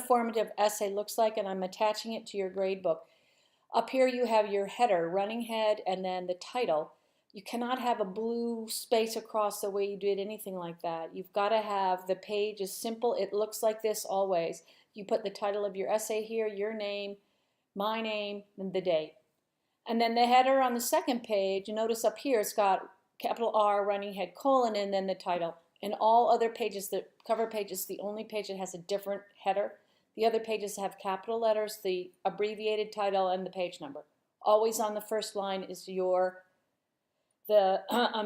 Formative essay looks like, and I'm attaching it to your grade book. Up here you have your header, running head, and then the title. You cannot have a blue space across the way you did anything like that. You've got to have the page as simple. It looks like this always. You put the title of your essay here, your name, my name, and the date. And then the header on the second page, you notice up here it's got capital R, running head, colon, and then the title. And all other pages, the cover page is the only page that has a different header. The other pages have capital letters, the abbreviated title, and the page number. Always on the first line is the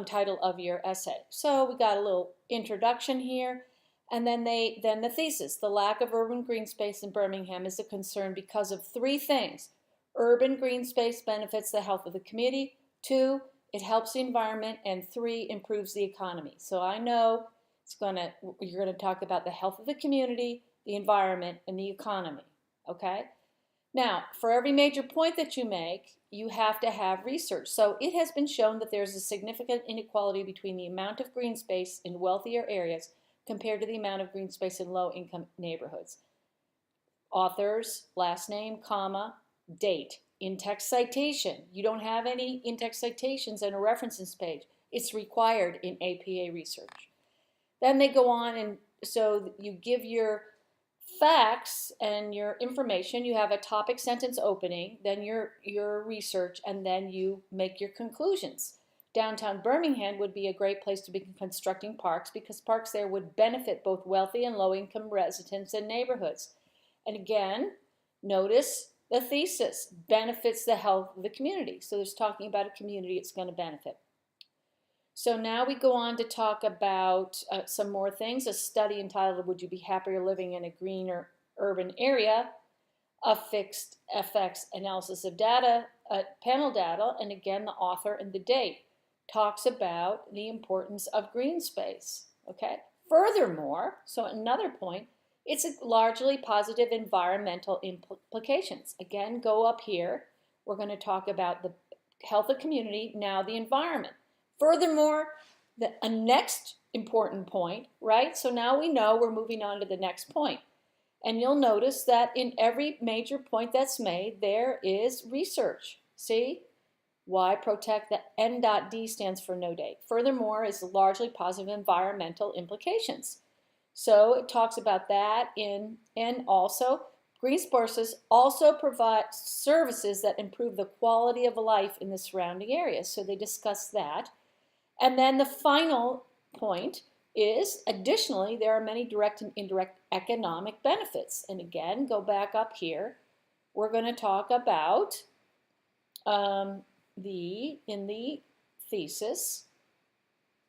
title of your essay. So we got a little introduction here, and then the thesis. The lack of urban green space in Birmingham is a concern because of three things. Urban green space benefits the health of the community. 2, it helps the environment, and 3, improves the economy. So I know you're going to talk about the health of the community, the environment, and the economy, okay? Now, for every major point that you make, you have to have research. So it has been shown that there's a significant inequality between the amount of green space in wealthier areas compared to the amount of green space in low-income neighborhoods. Authors, last name, comma, date. In-text citation. You don't have any in-text citations in a references page. It's required in APA research. Then they go on, and so you give your facts and your information. You have a topic sentence opening, then your research, and then you make your conclusions. Downtown Birmingham would be a great place to be constructing parks because parks there would benefit both wealthy and low-income residents and neighborhoods. And again, notice the thesis benefits the health of the community. So there's talking about a community it's going to benefit. So now we go on to talk about some more things. A study entitled, Would You Be Happier Living in a Greener Urban Area? A fixed effects analysis of data, panel data, and again the author and the date. Talks about the importance of green space. Okay. Furthermore, so another point, it's a largely positive environmental implications. Again, go up here. We're going to talk about the health of community, now the environment. Furthermore, a next important point, right? So now we know we're moving on to the next point. And you'll notice that in every major point that's made, there is research. See? Why protect the N.D stands for no date. Furthermore, is largely positive environmental implications. So it talks about that and also green spaces also provide services that improve the quality of life in the surrounding areas. So they discuss that. And then the final point is, additionally, there are many direct and indirect economic benefits. And again, go back up here. We're going to talk about in the thesis,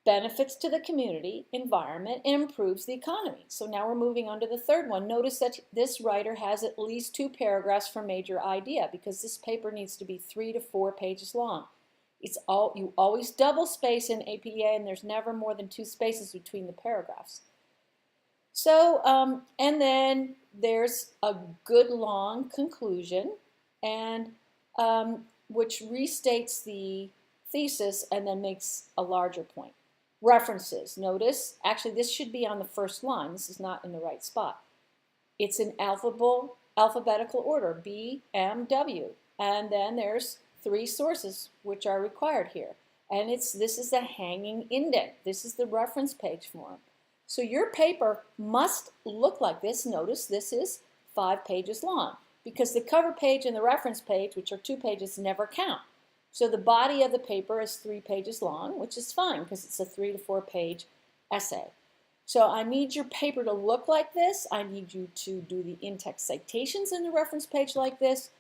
benefits to the community, environment, and improves the economy. So now we're moving on to the third one. Notice that this writer has at least 2 paragraphs for major idea because this paper needs to be 3 to 4 pages long. You always double space in APA, and there's never more than 2 spaces between the paragraphs. So, and then there's a good long conclusion, and which restates the thesis and then makes a larger point. References. Notice, actually this should be on the first line. This is not in the right spot. It's in alphabetical order, B, M, W. And then there's 3 sources which are required here. And this is the hanging indent. This is the reference page form. So your paper must look like this. Notice this is 5 pages long because the cover page and the reference page, which are 2 pages, never count. So the body of the paper is 3 pages long, which is fine because it's a 3 to 4 page essay. So I need your paper to look like this. I need you to do the in-text citations in the reference page like this.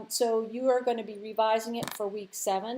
So you are going to be revising it for week 7.